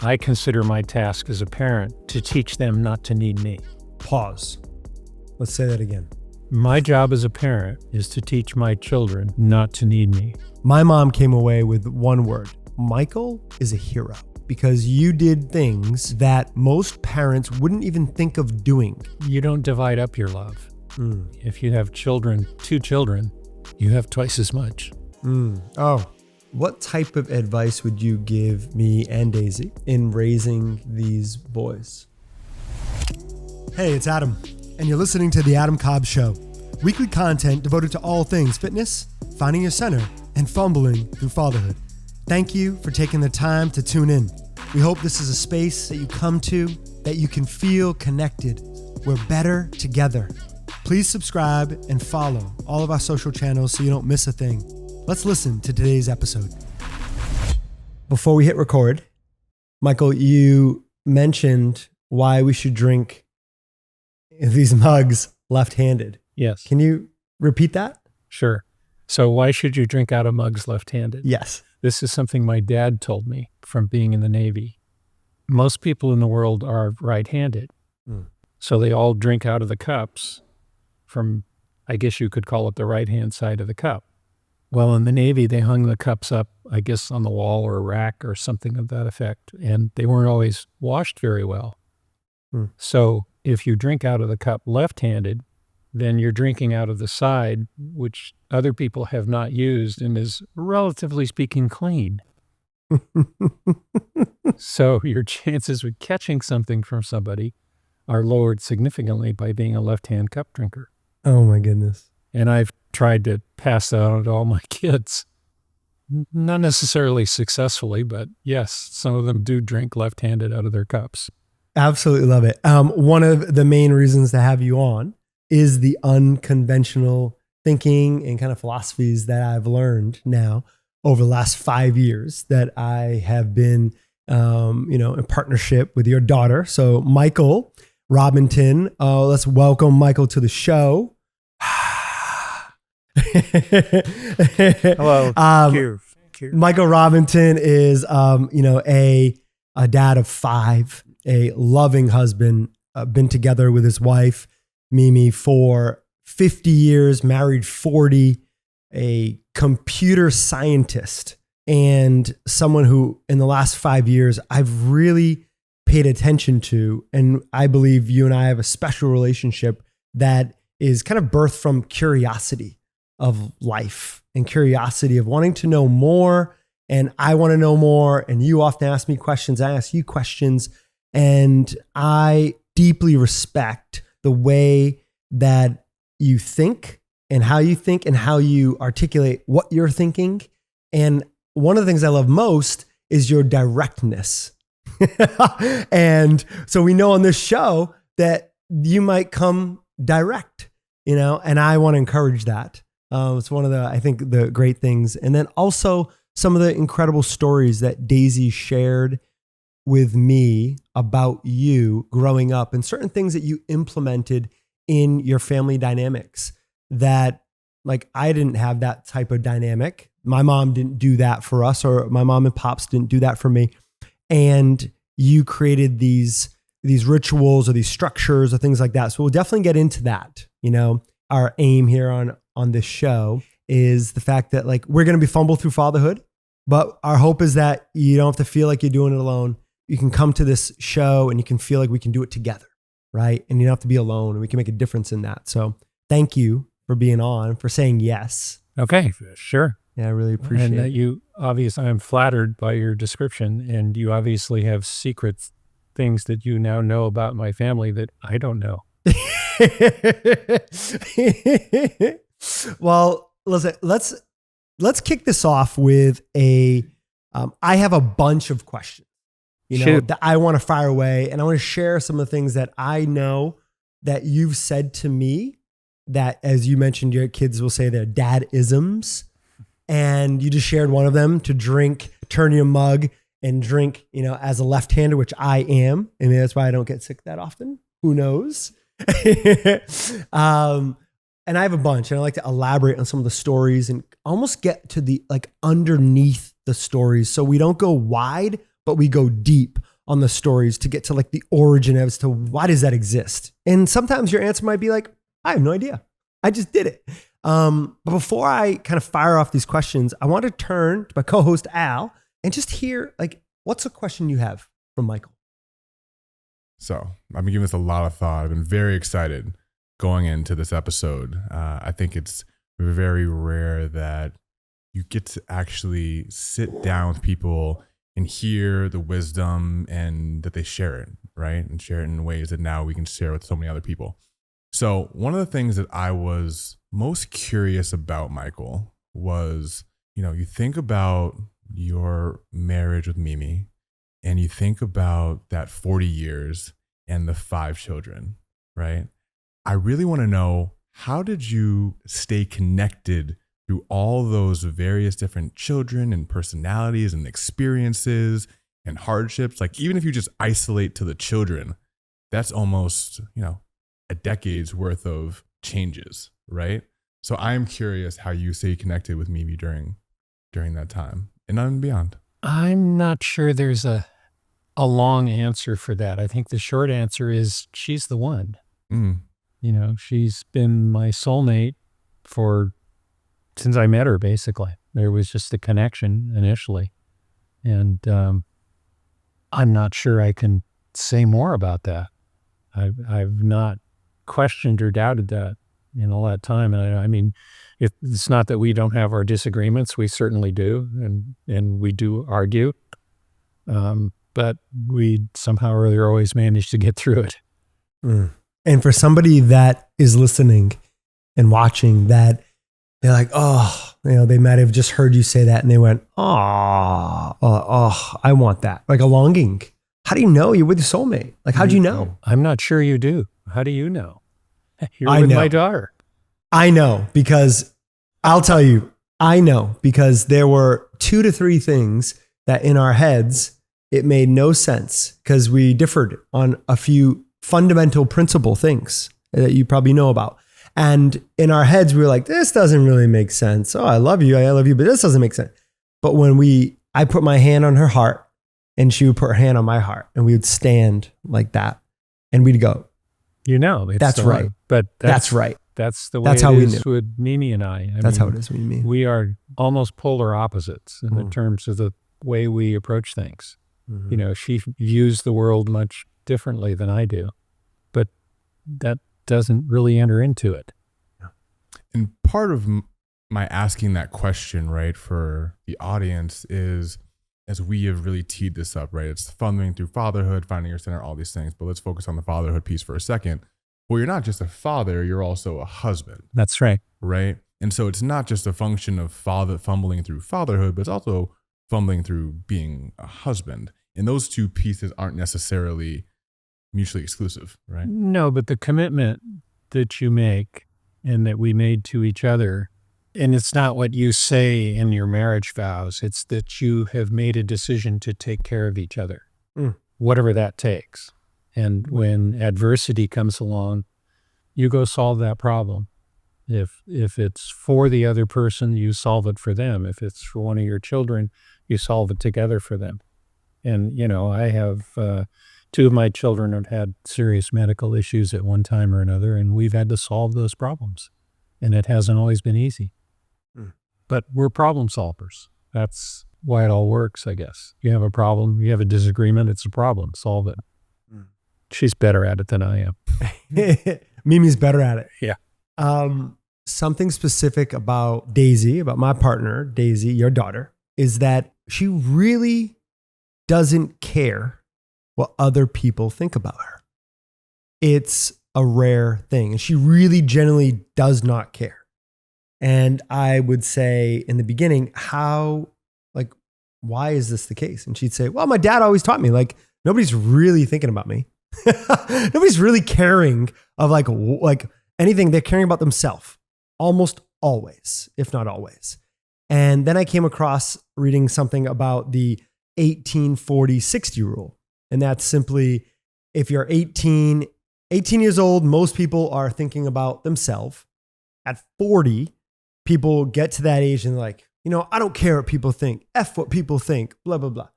I consider my task as a parent to teach them not to need me. Pause. Let's say that again. My job as a parent is to teach my children not to need me. My mom came away with one word. Michael is a hero because you did things that most parents wouldn't even think of doing. You don't divide up your love. If you have children, 2 children, you have twice as much. Oh, what type of advice would you give me and Daisy in raising these boys? Hey, it's Adam, and you're listening to The Adam Cobb Show. Weekly content devoted to all things fitness, finding your center, and fumbling through fatherhood. Thank you for taking the time to tune in. We hope this is a space that you come to, that you can feel connected. We're better together. Please subscribe and follow all of our social channels so you don't miss a thing. Let's listen to today's episode. Before we hit record, Michael, you mentioned why we should drink these mugs left-handed. Yes. Can you repeat that? Sure. So why should you drink out of mugs left-handed? Yes. This is something my dad told me from being in the Navy. Most people in the world are right-handed. So they all drink out of the cups from, I guess you could call it the right-hand side of the cup. Well, in the Navy, they hung the cups up, I guess, on the wall or a rack or something of that effect, and they weren't always washed very well. So if you drink out of the cup left-handed, then you're drinking out of the side, which other people have not used and is, relatively speaking, clean. So your chances of catching something from somebody are lowered significantly by being a left-hand cup drinker. Oh my goodness. And I've tried to pass that on to all my kids. Not necessarily successfully, but yes, some of them do drink left-handed out of their cups. Absolutely love it. One of the main reasons to have you on is the unconventional thinking and kind of philosophies that I've learned now over the last 5 years that I have been, in partnership with your daughter. So Michael Robinton, let's welcome Michael to the show. Hello. Michael Robinton is, a dad of 5, a loving husband, been together with his wife, Mimi, for 50 years, married 40, a computer scientist, and someone who in the last 5 years I've really paid attention to. And I believe you and I have a special relationship that is kind of birthed from curiosity of life and curiosity of wanting to know more. And I want to know more. And you often ask me questions. I ask you questions. And I deeply respect the way that you think and how you articulate what you're thinking. And one of the things I love most is your directness. And so we know on this show that you might come direct, and I want to encourage that. It's one of the great things. And then also some of the incredible stories that Daisy shared with me about you growing up and certain things that you implemented in your family dynamics that, like, I didn't have that type of dynamic. My mom didn't do that for us, or my mom and pops didn't do that for me. And you created these rituals or these structures or things like that. So we'll definitely get into that. Our aim here on this show is the fact that, like, we're going to be fumble through fatherhood, but our hope is that you don't have to feel like you're doing it alone. You can come to this show and you can feel like we can do it together, right? And you don't have to be alone, and we can make a difference in that. So thank you for being on, for saying yes. Okay, sure. Yeah, I really appreciate it. I'm flattered by your description, and you obviously have secret things that you now know about my family that I don't know. Well, listen, let's kick this off with I have a bunch of questions, that I want to fire away, and I want to share some of the things that I know that you've said to me that, as you mentioned, your kids will say they're dad-isms. And you just shared one of them, to turn your mug and drink, as a left-hander, which I am. I mean, that's why I don't get sick that often. Who knows? And I have a bunch, and I like to elaborate on some of the stories and almost get to the, like, underneath the stories. So we don't go wide, but we go deep on the stories to get to like the origin as to why does that exist? And sometimes your answer might be like, I have no idea. I just did it. But before I kind of fire off these questions, I want to turn to my co-host Al and just hear like, what's a question you have from Michael? So I've been giving this a lot of thought. I've been very excited going into this episode. I think it's very rare that you get to actually sit down with people and hear the wisdom and that they share it, right? And share it in ways that now we can share with so many other people. So one of the things that I was most curious about, Michael, was, you think about your marriage with Mimi and you think about that 40 years and the 5 children, right? I really want to know, how did you stay connected through all those various different children and personalities and experiences and hardships? Like, even if you just isolate to the children, that's almost, a decade's worth of changes, right? So I'm curious how you stay connected with Mimi during that time and on and beyond. I'm not sure there's a long answer for that. I think the short answer is she's the one. She's been my soulmate since I met her, basically. There was just a connection initially. And I'm not sure I can say more about that. I've not questioned or doubted that in all that time. And I mean, it's not that we don't have our disagreements. We certainly do. And we do argue. But we somehow or other always manage to get through it. And for somebody that is listening and watching that, they're like, they might have just heard you say that and they went, I want that. Like a longing. How do you know you're with your soulmate? Like, how'd you know? I'm not sure you do. How do you know? You're with my daughter. I know, because I'll tell you, I know, because there were 2 to 3 things that in our heads, it made no sense because we differed on a few fundamental principle things that you probably know about. And in our heads, we were like, this doesn't really make sense. Oh, I love you, but this doesn't make sense. But when I put my hand on her heart and she would put her hand on my heart and we would stand like that and we'd go, that's right. One. But that's right. That's the way it is with Mimi and I. That's how it is with me. We are almost polar opposites in the terms of the way we approach things. Mm-hmm. She views the world much differently than I do, but that doesn't really enter into it. And part of my asking that question, right, for the audience is, as we have really teed this up, right, it's fumbling through fatherhood, finding your center, all these things. But let's focus on the fatherhood piece for a second. Well, you're not just a father, you're also a husband. That's right. Right? And so it's not just a function of fumbling through fatherhood, but it's also fumbling through being a husband. And those two pieces aren't necessarily mutually exclusive, right? No, but the commitment that you make and that we made to each other, and it's not what you say in your marriage vows, it's that you have made a decision to take care of each other, whatever that takes. And when adversity comes along, you go solve that problem. If it's for the other person, you solve it for them. If it's for one of your children, you solve it together for them. And, I have 2 of my children have had serious medical issues at one time or another, and we've had to solve those problems. And it hasn't always been easy. But we're problem solvers. That's why it all works, I guess. You have a problem, you have a disagreement, it's a problem, solve it. She's better at it than I am. Mimi's better at it. Yeah. Something specific about Daisy, about my partner, Daisy, your daughter, is that she really doesn't care what other people think about her. It's a rare thing. And she really genuinely does not care. And I would say in the beginning, why is this the case? And she'd say, well, my dad always taught me, nobody's really thinking about me. Nobody's really caring of like anything. They're caring about themselves almost always, if not always. And then I came across reading something about the 18-40-60 rule. And that's simply, if you're 18 years old, most people are thinking about themselves. At 40, people get to that age and they're like, I don't care what people think. F what people think, blah, blah, blah.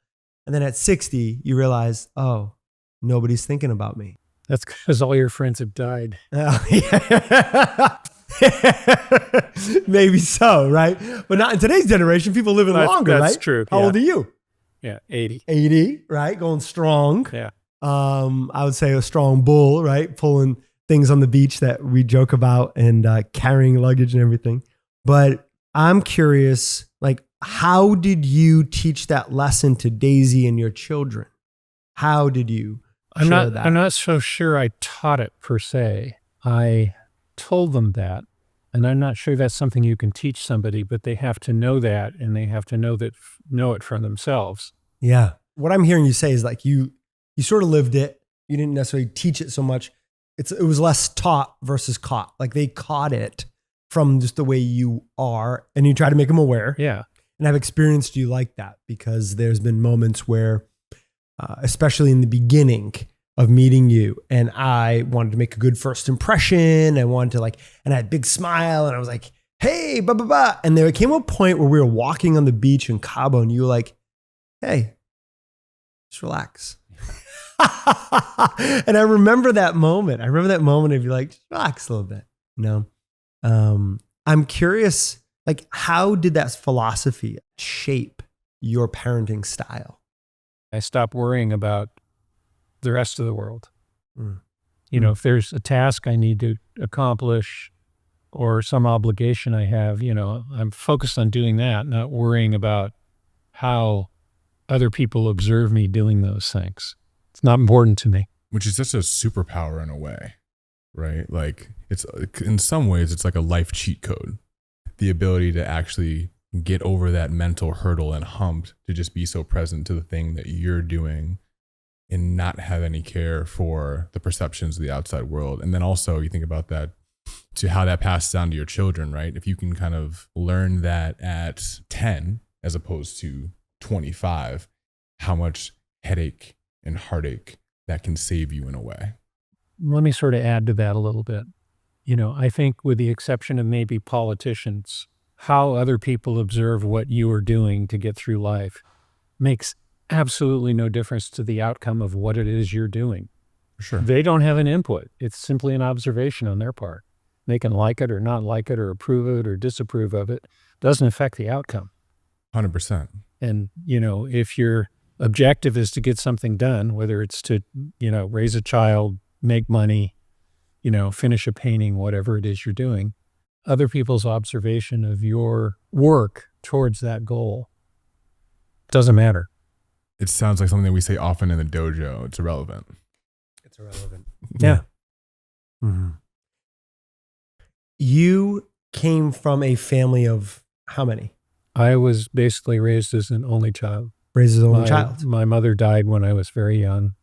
And then at 60, you realize, oh, nobody's thinking about me. That's because all your friends have died. Maybe so, right? But not in today's generation. People living longer, right? That's true. How old are you? Yeah, 80. 80, right? Going strong. Yeah. I would say a strong bull, right? Pulling things on the beach that we joke about and carrying luggage and everything. But I'm curious, like, how did you teach that lesson to Daisy and your children? How did you share that? I'm not so sure I taught it per se. I told them that, and I'm not sure that's something you can teach somebody, but they have to know that, and they have to know it from themselves. Yeah. What I'm hearing you say is like you sort of lived it. You didn't necessarily teach it so much. It was less taught versus caught. Like they caught it from just the way you are, and you try to make them aware. Yeah. And I've experienced you like that because there's been moments where, especially in the beginning of meeting you, and I wanted to make a good first impression. I wanted to and I had a big smile, and I was like, hey, blah, blah, blah. And there came a point where we were walking on the beach in Cabo, and you were like, hey, just relax. And I remember that moment. I remember that moment of you like, just relax a little bit. I'm curious, like, how did that philosophy shape your parenting style? I stopped worrying about the rest of the world. You know, if there's a task I need to accomplish or some obligation I have, I'm focused on doing that, not worrying about how other people observe me doing those things. It's not important to me. Which is such a superpower in a way, right? Like it's in some ways it's like a life cheat code. The ability to actually get over that mental hurdle and hump to just be so present to the thing that you're doing and not have any care for the perceptions of the outside world. And then also you think about that to how that passes down to your children, right? If you can kind of learn that at 10 as opposed to 25, how much headache and heartache that can save you in a way. Let me sort of add to that a little bit. I think with the exception of maybe politicians, how other people observe what you are doing to get through life makes absolutely no difference to the outcome of what it is you're doing. Sure. They don't have an input. It's simply an observation on their part. They can like it or not like it or approve of it or disapprove of it. Doesn't affect the outcome. 100%. And, if your objective is to get something done, whether it's to, raise a child, make money, finish a painting, whatever it is you're doing, other people's observation of your work towards that goal doesn't matter. It sounds like something that we say often in the dojo. It's irrelevant. It's irrelevant. Yeah. Mm-hmm. You came from a family of how many? I was basically raised as an only child. Raised as an only child. My mother died when I was very young.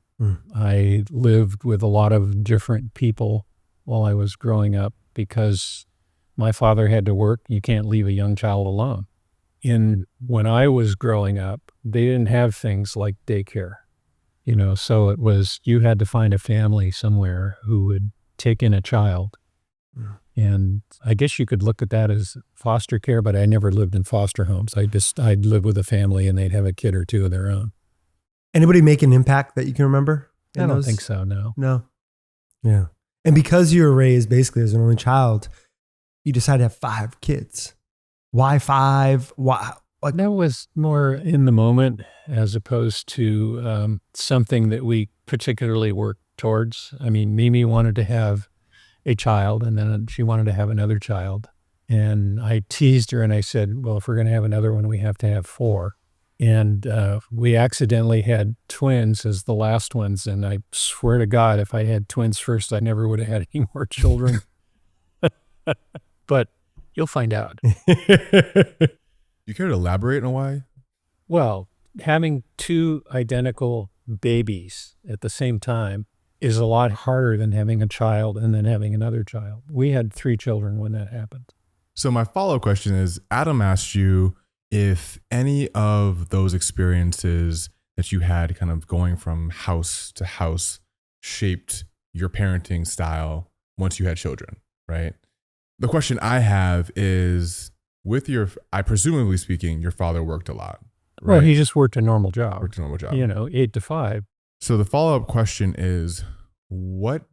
I lived with a lot of different people while I was growing up because my father had to work. You can't leave a young child alone. When I was growing up, they didn't have things like daycare, so it was, you had to find a family somewhere who would take in a child. And I guess you could look at that as foster care, but I never lived in foster homes. I'd live with a family and they'd have a kid or two of their own. Anybody make an impact that you can remember? I don't think so, no. No. Yeah. And because you were raised basically as an only child, you decided to have 5 kids. Why 5? Why? That was more in the moment as opposed to something that we particularly worked towards. I mean, Mimi wanted to have a child, and then she wanted to have another child. And I teased her and I said, well, if we're going to have another one, we have to have 4. And we accidentally had twins as the last ones. And I swear to God, if I had twins first, I never would have had any more children. But you'll find out. You care to elaborate on why? Well, having 2 identical babies at the same time is a lot harder than having a child and then having another child. We had 3 children when that happened. So my follow-up question is, Adam asked you if any of those experiences that you had kind of going from house to house shaped your parenting style once you had children, right? The question I have is, I presumably speaking, your father worked a lot. right? Well, he just worked a normal job. 8 to 5. So the follow-up question is, what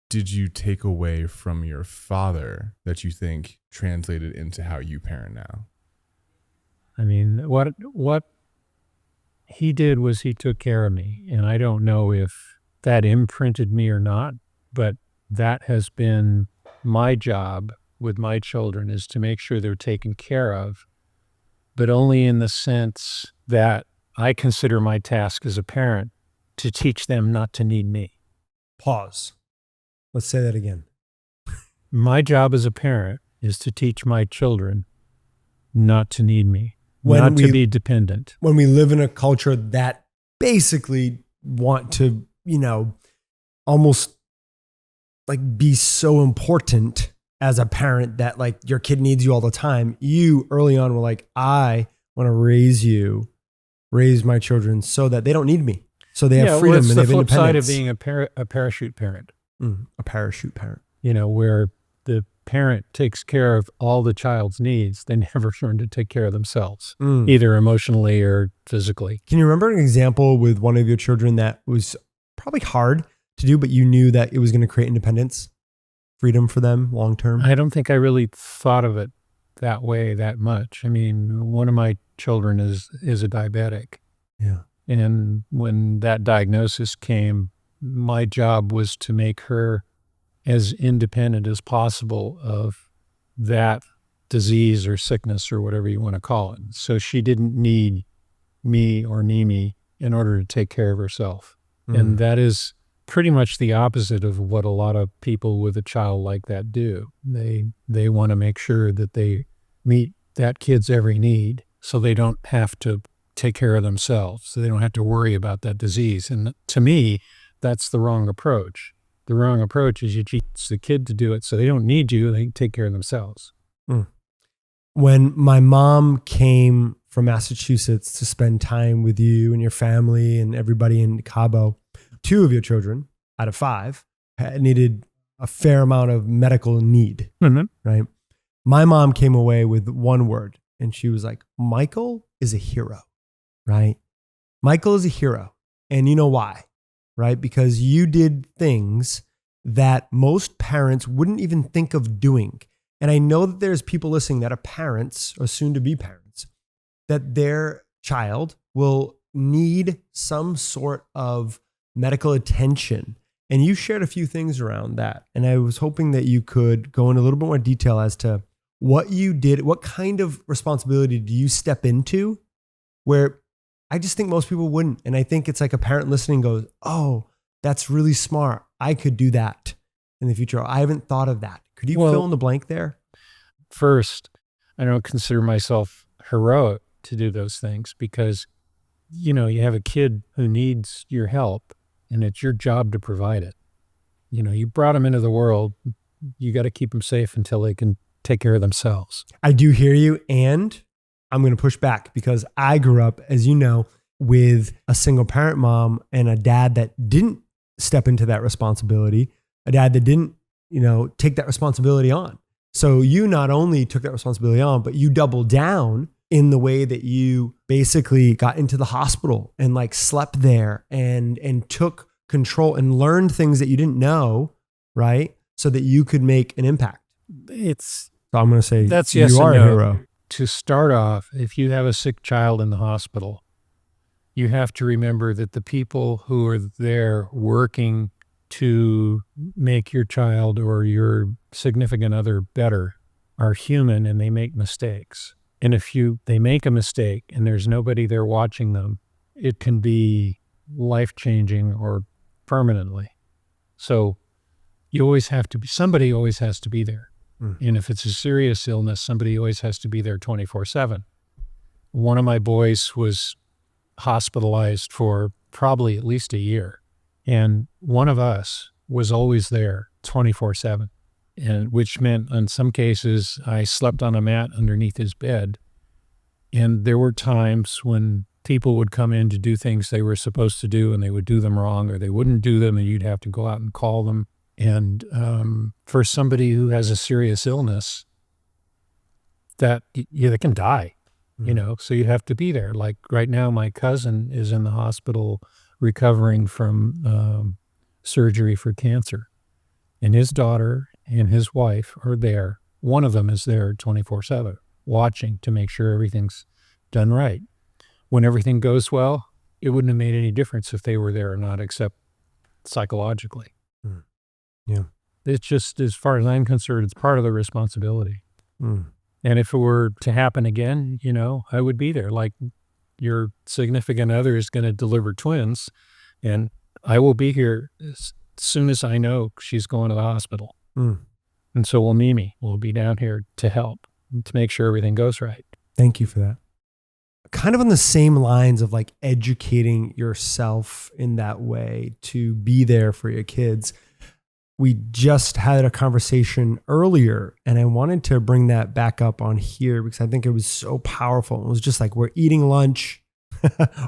did you take away from your father that you think translated into how you parent now? I mean, what he did was he took care of me. And I don't know if that imprinted me or not, but that has been my job with my children, is to make sure they're taken care of, but only in the sense that I consider my task as a parent to teach them not to need me. Pause. Let's say that again. My job as a parent is to teach my children not to need me, not to be dependent. When we live in a culture that basically want to, almost like be so important as a parent that like your kid needs you all the time, you early on were like, I want to raise my children so that they don't need me. So they have freedom and they have independence. It's the flip side of being a parachute parent. A parachute parent. Where the parent takes care of all the child's needs. They never learn to take care of themselves, either emotionally or physically. Can you remember an example with one of your children that was probably hard to do, but you knew that it was going to create independence, freedom for them long term? I don't think I really thought of it that way that much. I mean, one of my children is a diabetic. Yeah. And when that diagnosis came, my job was to make her as independent as possible of that disease or sickness or whatever you want to call it. So she didn't need me or Nimi in order to take care of herself. And that is pretty much the opposite of what a lot of people with a child like that do. They want to make sure that they meet that kid's every need so they don't have to take care of themselves, so they don't have to worry about that disease. And to me, that's the wrong approach. The wrong approach is you teach the kid to do it so they don't need you, they can take care of themselves. When my mom came from Massachusetts to spend time with you and your family and everybody in Cabo, 2 of your children out of 5 needed a fair amount of medical need, right? My mom came away with one word, and she was like, Michael is a hero, right? Michael is a hero. And you know why, right? Because you did things that most parents wouldn't even think of doing. And I know that there's people listening that are parents or soon to be parents, that their child will need some sort of medical attention. And you shared a few things around that. And I was hoping that you could go in a little bit more detail as to what you did, what kind of responsibility do you step into where I just think most people wouldn't. And I think it's like a parent listening goes, oh, that's really smart. I could do that in the future. I haven't thought of that. Could you fill in the blank there? First, I don't consider myself heroic to do those things because, you have a kid who needs your help and it's your job to provide it. You brought them into the world. You got to keep them safe until they can take care of themselves. I do hear you. And I'm going to push back because I grew up, as you know, with a single parent mom and a dad that didn't step into that responsibility, a dad that didn't, take that responsibility on. So you not only took that responsibility on, but you doubled down in the way that you basically got into the hospital and like slept there and took control and learned things that you didn't know, right? So that you could make an impact. So I'm going to say that's you are a hero. To start off, if you have a sick child in the hospital, you have to remember that the people who are there working to make your child or your significant other better are human and they make mistakes. And if they make a mistake and there's nobody there watching them, it can be life-changing or permanently. So somebody always has to be there. And if it's a serious illness, somebody always has to be there 24/7. One of my boys was hospitalized for probably at least a year. And one of us was always there 24/7. And which meant in some cases I slept on a mat underneath his bed. And there were times when people would come in to do things they were supposed to do and they would do them wrong or they wouldn't do them and you'd have to go out and call them. And for somebody who has a serious illness, that they can die. you know, so you have to be there. Like right now, my cousin is in the hospital recovering from surgery for cancer, and his daughter and his wife are there. One of them is there 24/7, watching to make sure everything's done right. When everything goes well, it wouldn't have made any difference if they were there or not, except psychologically. Yeah. It's just, as far as I'm concerned, it's part of the responsibility. And if it were to happen again, you know, I would be there. Like your significant other is going to deliver twins, and I will be here as soon as I know she's going to the hospital. And so will Mimi. We'll be down here to help, to make sure everything goes right. Thank you for that. Kind of on the same lines of like educating yourself in that way to be there for your kids. We just had a conversation earlier, and I wanted to bring that back up on here because I think it was so powerful. It was just like, we're eating lunch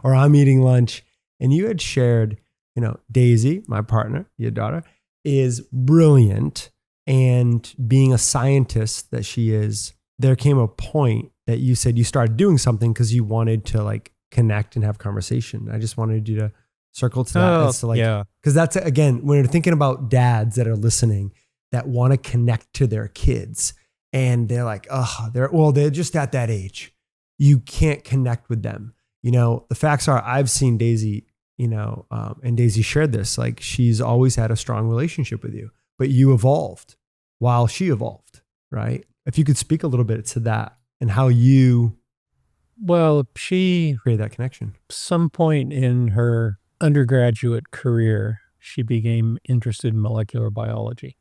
or I'm eating lunch. And you had shared, you know, Daisy, my partner, your daughter, is brilliant. And being a scientist that she is, there came a point that you said you started doing something because you wanted to like connect and have conversation. I just wanted you to circle to that. As to like, yeah. Because that's, again, when you're thinking about dads that are listening that want to connect to their kids and they're like, oh, they're just at that age. You can't connect with them. You know, the facts are, I've seen Daisy, you know, and Daisy shared this, like she's always had a strong relationship with you, but you evolved while she evolved, right? If you could speak a little bit to that and how you she create that connection. Some point in her undergraduate career, she became interested in molecular biology.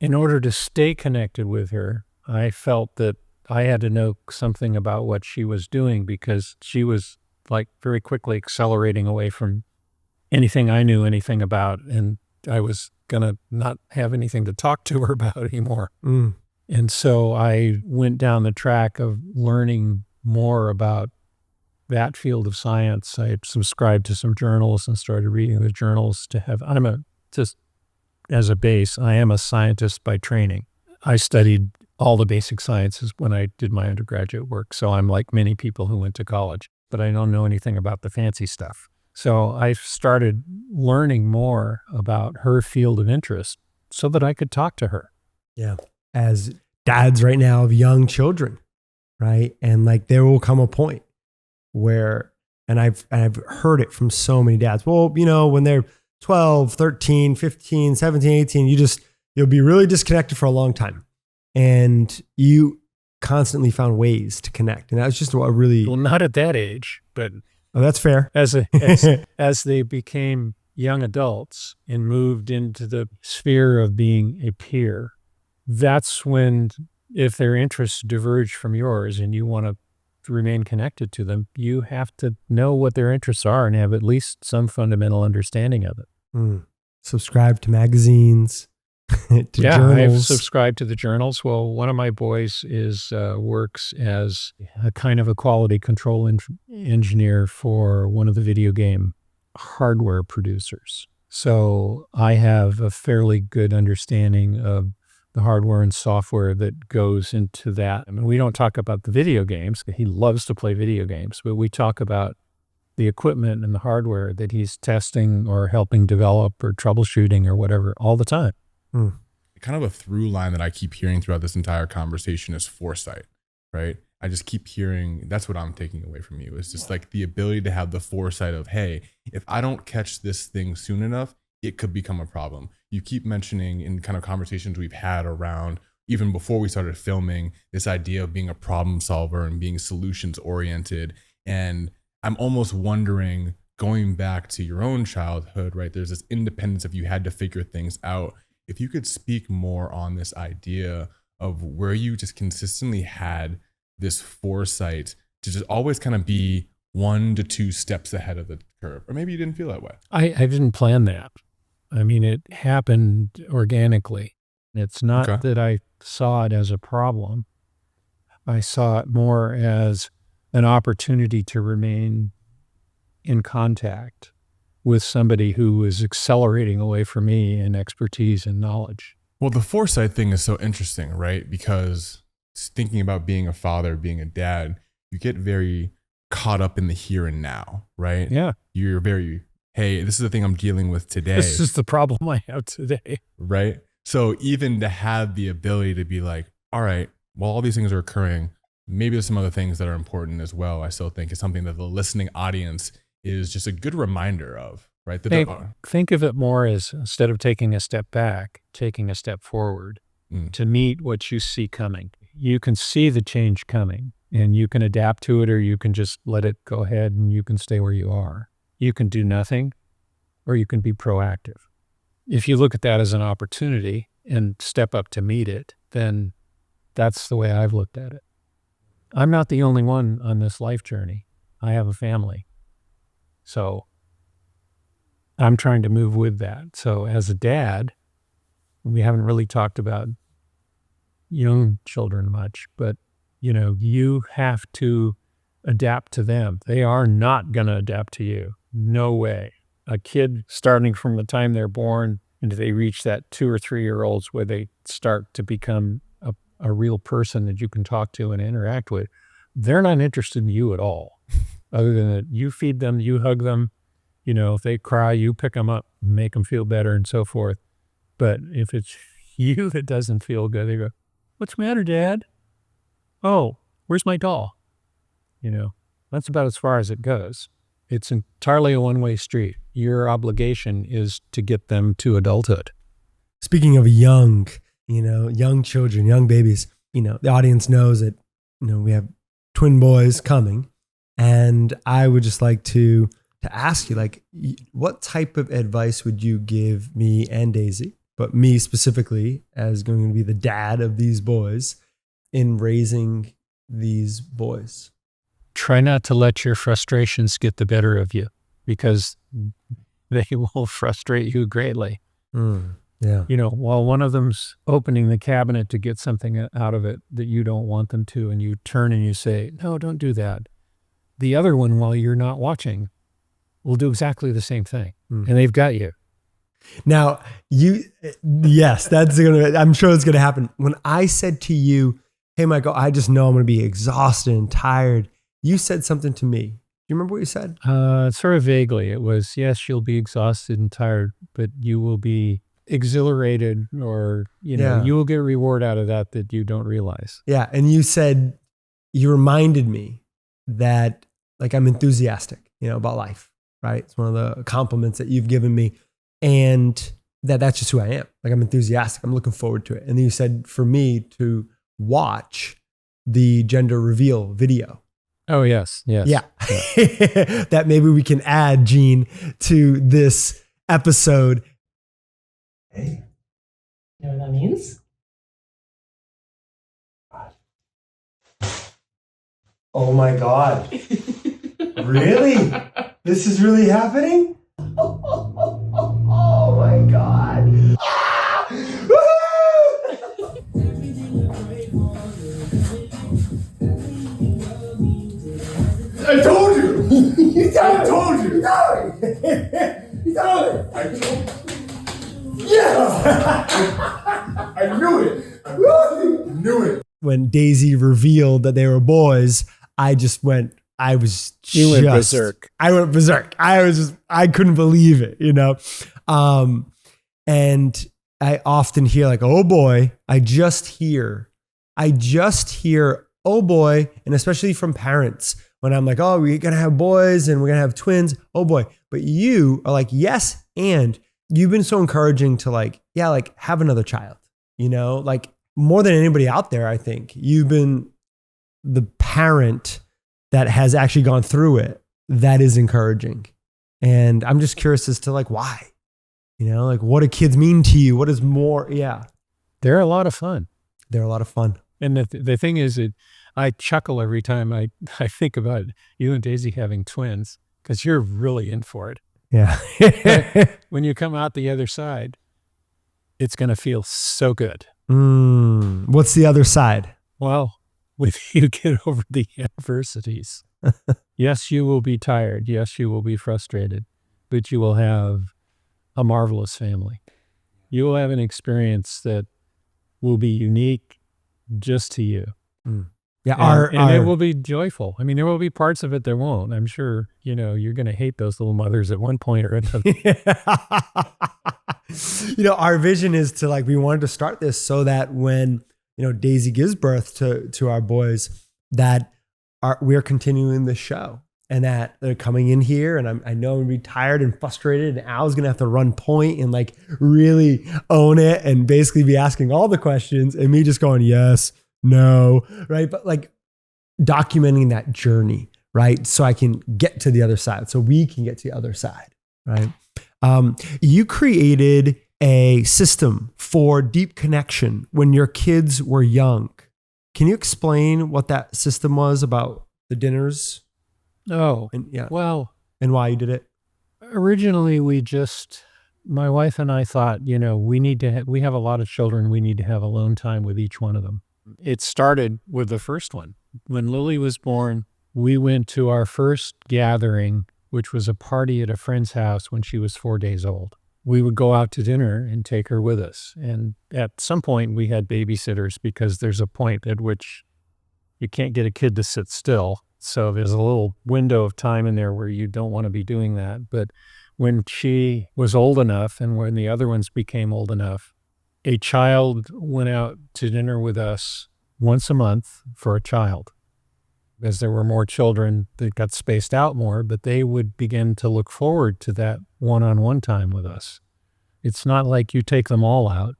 In order to stay connected with her, I felt that I had to know something about what she was doing because she was like very quickly accelerating away from anything I knew anything about. And I was going to not have anything to talk to her about anymore. And so I went down the track of learning more about that field of science. I subscribed to some journals and started reading the journals to have, just as a base, I am a scientist by training. I studied all the basic sciences when I did my undergraduate work. So I'm like many people who went to college, but I don't know anything about the fancy stuff. So I started learning more about her field of interest so that I could talk to her. Yeah. As dads right now of young children, right? And like there will come a point where, and I've heard it from so many dads, well, you know, when they're 12, 13, 15, 17, 18, you'll be really disconnected for a long time. And you constantly found ways to connect. And that was just a really... Well, not at that age, but... Oh, that's fair. As they became young adults and moved into the sphere of being a peer, that's when, if their interests diverge from yours and you want to remain connected to them, you have to know what their interests are and have at least some fundamental understanding of it. Subscribe to magazines, to journals. I've subscribed to the journals. Well, one of my boys works as a kind of a quality control engineer for one of the video game hardware producers. So I have a fairly good understanding of the hardware and software that goes into that. I mean, we don't talk about the video games. He loves to play video games, but we talk about the equipment and the hardware that he's testing or helping develop or troubleshooting or whatever all the time. Kind of a through line that I keep hearing throughout this entire conversation is foresight, right? I just keep hearing, that's what I'm taking away from you, is just like the ability to have the foresight of, hey, if I don't catch this thing soon enough, it could become a problem. You keep mentioning in kind of conversations we've had around, even before we started filming, this idea of being a problem solver and being solutions oriented. And I'm almost wondering, going back to your own childhood, right? There's this independence of you had to figure things out. If you could speak more on this idea of where you just consistently had this foresight to just always kind of be 1 to 2 steps ahead of the curve, or maybe you didn't feel that way. I didn't plan that. I mean, it happened organically. It's not that I saw it as a problem. I saw it more as an opportunity to remain in contact with somebody who was accelerating away from me in expertise and knowledge. Well, the foresight thing is so interesting, right? Because thinking about being a father, being a dad, you get very caught up in the here and now, right? Yeah. You're very, hey, this is the thing I'm dealing with today. This is the problem I have today. Right? So even to have the ability to be like, all right, well, all these things are occurring. Maybe there's some other things that are important as well. I still think is something that the listening audience is just a good reminder of, right? Think of it more as, instead of taking a step back, taking a step forward to meet what you see coming. You can see the change coming and you can adapt to it, or you can just let it go ahead and you can stay where you are. You can do nothing, or you can be proactive. If you look at that as an opportunity and step up to meet it, then that's the way I've looked at it. I'm not the only one on this life journey. I have a family. So I'm trying to move with that. So as a dad, we haven't really talked about young children much, but you have to adapt to them. They are not going to adapt to you. No way. A kid, starting from the time they're born until they reach that 2 or 3 year olds where they start to become a real person that you can talk to and interact with, they're not interested in you at all. Other than that, you feed them, you hug them, if they cry, you pick them up, make them feel better and so forth. But if it's you that doesn't feel good, they go, "What's the matter, Dad?" "Oh, where's my doll?" That's about as far as it goes. It's entirely a one-way street. Your obligation is to get them to adulthood. Speaking of young children, young babies, the audience knows that, we have twin boys coming. And I would just like to ask you, like, what type of advice would you give me and Daisy, but me specifically as going to be the dad of these boys, in raising these boys? Try not to let your frustrations get the better of you, because they will frustrate you greatly. Yeah. While one of them's opening the cabinet to get something out of it that you don't want them to, and you turn and you say, "No, don't do that." The other one, while you're not watching, will do exactly the same thing. And they've got you. Now, yes, I'm sure it's going to happen. When I said to you, "Hey, Michael, I just know I'm going to be exhausted and tired," you said something to me. Do you remember what you said? Sort of vaguely. It was, yes, you'll be exhausted and tired, but you will be exhilarated, or, you will get a reward out of that you don't realize. Yeah. And you reminded me that, like, I'm enthusiastic, about life, right? It's one of the compliments that you've given me, and that's just who I am. Like, I'm enthusiastic. I'm looking forward to it. And then you said for me to watch the gender reveal video. Oh, yes. Yeah. That maybe we can add, Gene, to this episode. Hey. You know what that means? Oh my God. Really? This is really happening? Oh my God. Ah! I told you. I told you. I told you. Yes. I knew it. I knew it. When Daisy revealed that they were boys, You went berserk. I went berserk. I couldn't believe it, and I often hear, like, "Oh boy." I just hear, "Oh boy." And especially from parents, when I'm like, "Oh, we're going to have boys and we're going to have twins." Oh boy. But you are like, yes. And you've been so encouraging to, like, have another child, like, more than anybody out there. I think you've been the parent that has actually gone through it. That is encouraging. And I'm just curious as to, like, why, like, what do kids mean to you? What is more? Yeah. They're a lot of fun. They're a lot of fun. And the thing is that I chuckle every time I think about you and Daisy having twins, because you're really in for it. Yeah. When you come out the other side, it's going to feel so good. What's the other side? Well, if you get over the adversities, yes, you will be tired. Yes, you will be frustrated, but you will have a marvelous family. You will have an experience that will be unique just to you. Yeah. And it will be joyful. I mean, there will be parts of it that won't. I'm sure, you're going to hate those little mothers at one point or another. Our vision is to we wanted to start this so that when, Daisy gives birth to our boys, that we're continuing the show and that they're coming in here. And I know I'm gonna be tired and frustrated, and Al's going to have to run point and really own it and basically be asking all the questions and me just going, yes, no, right? But documenting that journey, right? So I can get to the other side, so we can get to the other side, right? You created a system for deep connection when your kids were young. Can you explain what that system was about the dinners? Oh, well, and why you did it? Originally, my wife and I thought, we have a lot of children. We need to have alone time with each one of them. It started with the first one. When Lily was born, we went to our first gathering, which was a party at a friend's house when she was 4 days old. We would go out to dinner and take her with us. And at some point we had babysitters, because there's a point at which you can't get a kid to sit still. So there's a little window of time in there where you don't want to be doing that. But when she was old enough and when the other ones became old enough, a child went out to dinner with us once a month for a child. As there were more children that got spaced out more, but they would begin to look forward to that one-on-one time with us. It's not like you take them all out,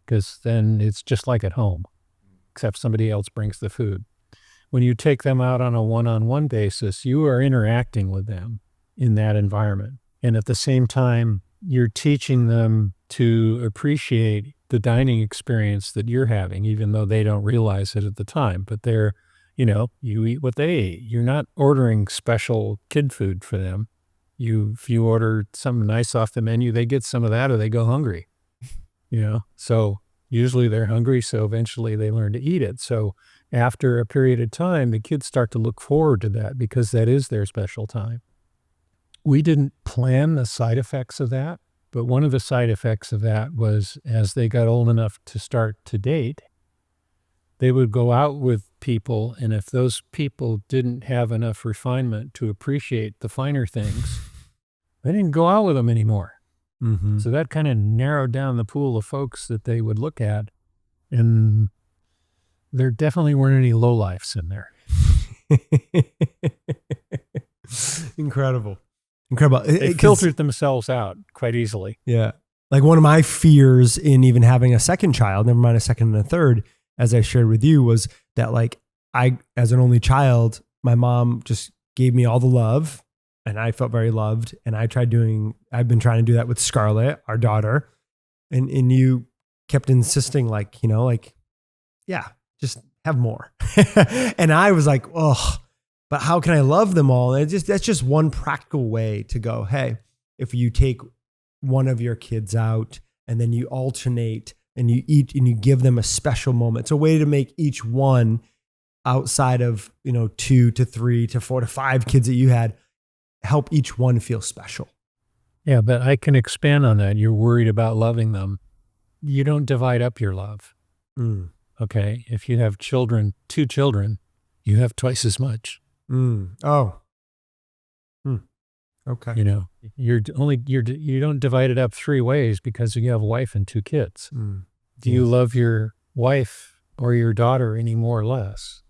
because then it's just like at home, except somebody else brings the food. When you take them out on a one-on-one basis, you are interacting with them in that environment. And at the same time, you're teaching them to appreciate the dining experience that you're having, even though they don't realize it at the time. But they're, you eat what they eat. You're not ordering special kid food for them. If you order something nice off the menu, they get some of that or they go hungry, So usually they're hungry, so eventually they learn to eat it. So after a period of time, the kids start to look forward to that because that is their special time. We didn't plan the side effects of that, but one of the side effects of that was as they got old enough to start to date, they would go out with people, and if those people didn't have enough refinement to appreciate the finer things, they didn't go out with them anymore. Mm-hmm. So that kind of narrowed down the pool of folks that they would look at, and there definitely weren't any lowlifes in there. Incredible. They filtered themselves out quite easily. Yeah. One of my fears in even having a second child, never mind a second and a third, as I shared with you, was that I, as an only child, my mom just gave me all the love and I felt very loved. And I've been trying to do that with Scarlett, our daughter. And you kept insisting yeah, just have more. And I was like, oh, but how can I love them all? And that's just one practical way to go, hey, if you take one of your kids out and then you alternate and you eat and you give them a special moment. It's a way to make each one outside of, 2 to 3 to 4 to 5 kids that you had, help each one feel special. Yeah, but I can expand on that. You're worried about loving them. You don't divide up your love. Okay. If you have 2 children, you have twice as much. Oh. Okay. You don't divide it up 3 ways because you have a wife and 2 kids. Do you love your wife or your daughter any more or less?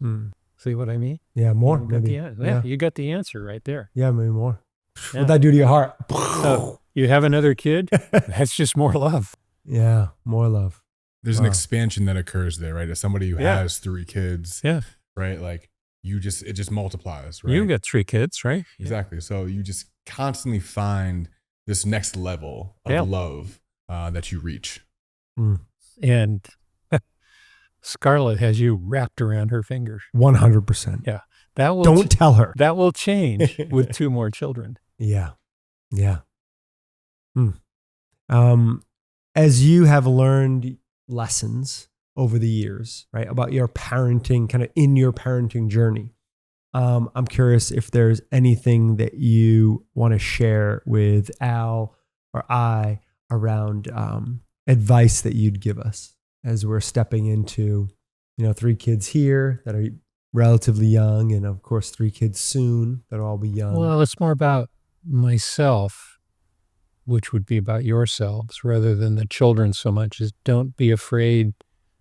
See what I mean? Yeah, more. You got the answer right there. Yeah, maybe more. Yeah. What'd that do to your heart? So you have another kid? That's just more love. Yeah, more love. There's an expansion that occurs there, right? As somebody who has 3 kids, right? It just multiplies, right? You got 3 kids, right? Exactly. So you just constantly find this next level of love that you reach. And Scarlett has you wrapped around her fingers. 100%. Yeah. Don't tell her. That will change with 2 more children. Yeah. Yeah. As you have learned lessons over the years, right, about your parenting, kind of in your parenting journey, I'm curious if there's anything that you want to share with Al or I around advice that you'd give us as we're stepping into, 3 kids here that are relatively young, and of course 3 kids soon that'll all be young. Well, it's more about myself, which would be about yourselves rather than the children so much. Is don't be afraid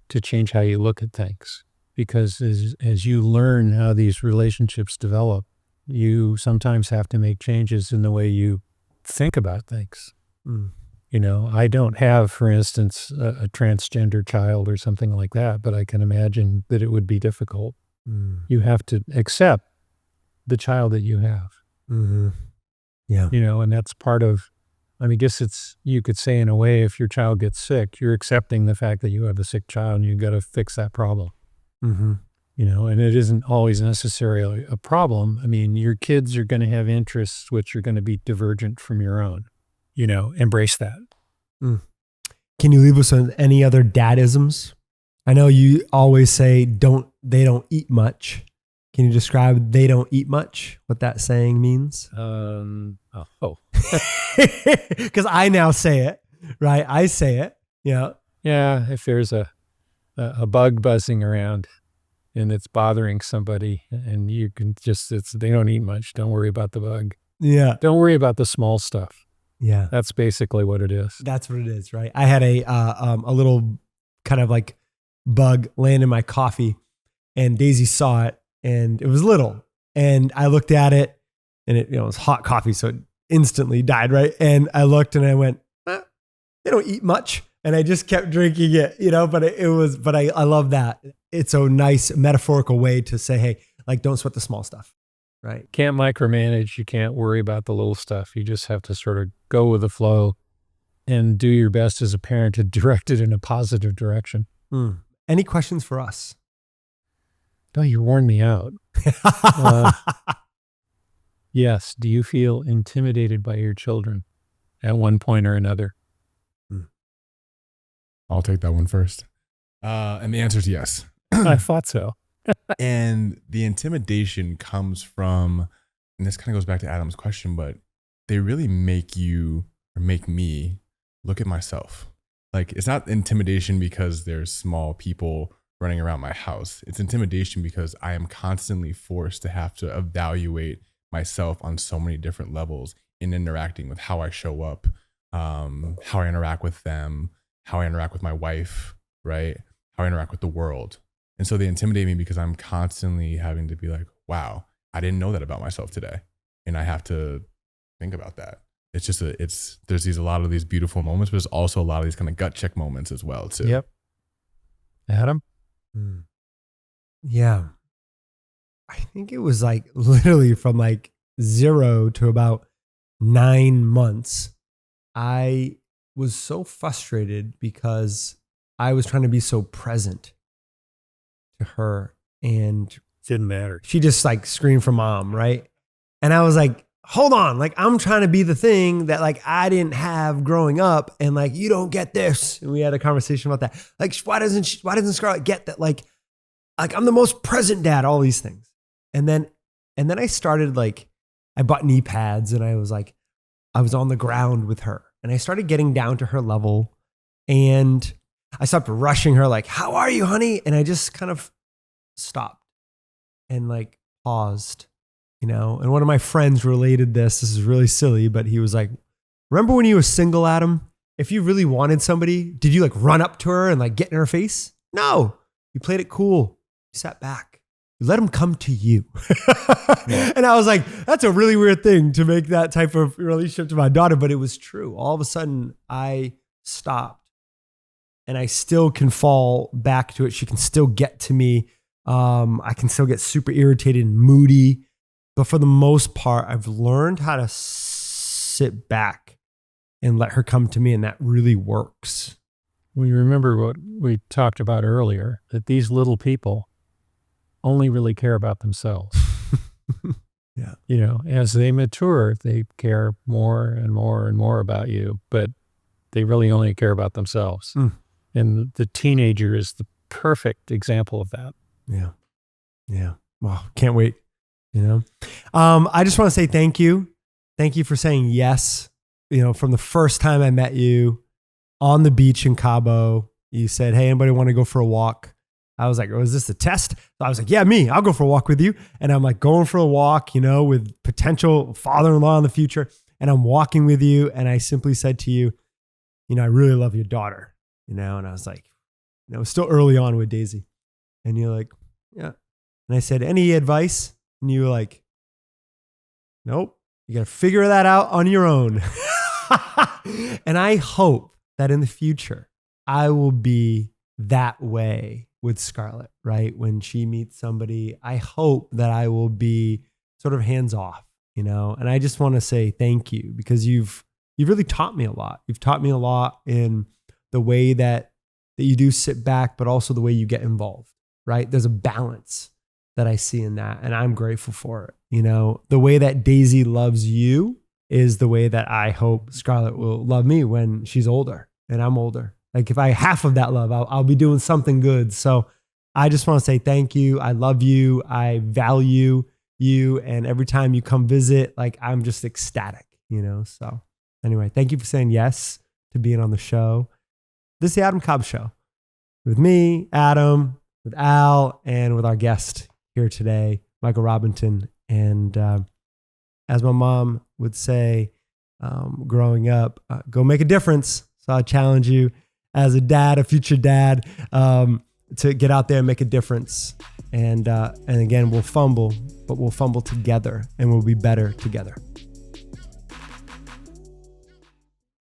to change how you look at things, because as you learn how these relationships develop, you sometimes have to make changes in the way you think about things. You know, I don't have, for instance, a transgender child or something like that, but I can imagine that it would be difficult. You have to accept the child that you have. Yeah. You know, and that's part of, I mean, I guess you could say in a way, if your child gets sick, you're accepting the fact that you have a sick child and you've got to fix that problem. You know, and it isn't always necessarily a problem. I mean, your kids are going to have interests which are going to be divergent from your own. You know, embrace that. Can you leave us with any other dadisms? I know you always say they don't eat much. Can you describe they don't eat much, what that saying means? Because I now say it, right? I say it. Yeah. Yeah. If there's a bug buzzing around and it's bothering somebody, and you can they don't eat much. Don't worry about the bug. Yeah. Don't worry about the small stuff. Yeah. That's basically what it is. That's what it is, right? I had a little kind of like bug land in my coffee, and Daisy saw it, and it was little, and I looked at it, and it was hot coffee, so it instantly died, right? And I looked and I went, they don't eat much, and I just kept drinking it, but I love that. It's a nice metaphorical way to say, hey, like, don't sweat the small stuff, right? Can't micromanage. You can't worry about the little stuff. You just have to sort of go with the flow and do your best as a parent to direct it in a positive direction. Any questions for us? No, you warned me out. Yes. Do you feel intimidated by your children at one point or another? I'll take that one first. And the answer is yes. I thought so. And the intimidation comes from, and this kind of goes back to Adam's question, but they really make me look at myself. Like, it's not intimidation because there's small people running around my house. It's intimidation because I am constantly forced to have to evaluate myself on so many different levels in interacting with how I show up, how I interact with them, how I interact with my wife, right? How I interact with the world. And so they intimidate me because I'm constantly having to be like, wow, I didn't know that about myself today. And I have to think about that. It's just there's a lot of these beautiful moments, but there's also a lot of these kind of gut check moments as well too. Yep. Adam? Yeah. I think it was like literally from like 0 to about 9 months. I was so frustrated because I was trying to be so present to her, and Didn't matter. she just like screamed for mom, right? And I was like, hold on, like, I'm trying to be the thing that like I didn't have growing up, and like, you don't get this. And we had a conversation about that. Like, why doesn't Scarlett get that? Like I'm the most present dad, all these things. And then I started, like, I bought knee pads, and I was on the ground with her, and I started getting down to her level, and I stopped rushing her, like, how are you, honey? And I just kind of stopped and like paused, and one of my friends related this is really silly, but he was like, remember when you were single, Adam? If you really wanted somebody, did you like run up to her and like get in her face? No, you played it cool. You sat back. You let them come to you. And I was like, that's a really weird thing to make that type of relationship to my daughter, but it was true. All of a sudden I stopped, and I still can fall back to it. She can still get to me. I can still get super irritated and moody. But for the most part, I've learned how to sit back and let her come to me, and that really works. We remember what we talked about earlier, that these little people only really care about themselves. Yeah. As they mature, they care more and more and more about you, but they really only care about themselves. And the teenager is the perfect example of that. Yeah. Yeah. Wow. Can't wait. I just want to say thank you. Thank you for saying yes. From the first time I met you on the beach in Cabo, you said, hey, anybody want to go for a walk? I was like, oh, is this a test? So I was like, yeah, me, I'll go for a walk with you. And I'm like going for a walk, with potential father-in-law in the future. And I'm walking with you. And I simply said to you, I really love your daughter, and I was like, it was still early on with Daisy. And you're like, yeah. And I said, any advice? And you were like, nope, you got to figure that out on your own. And I hope that in the future, I will be that way with Scarlett, right? When she meets somebody, I hope that I will be sort of hands off, and I just want to say thank you, because you've really taught me a lot. You've taught me a lot in the way that you do sit back, but also the way you get involved, right? There's a balance that I see in that, and I'm grateful for it. The way that Daisy loves you is the way that I hope Scarlett will love me when she's older and I'm older. Like if I half of that love, I'll be doing something good. So I just want to say thank you. I love you. I value you. And every time you come visit, like I'm just ecstatic, so anyway, thank you for saying yes to being on the show. This is the Adam Cobb Show with me, Adam, with Al, and with our guest here today, Michael Robinton. And as my mom would say, growing up, go make a difference. So I challenge you as a dad, a future dad, to get out there and make a difference. And again, we'll fumble, but we'll fumble together and we'll be better together.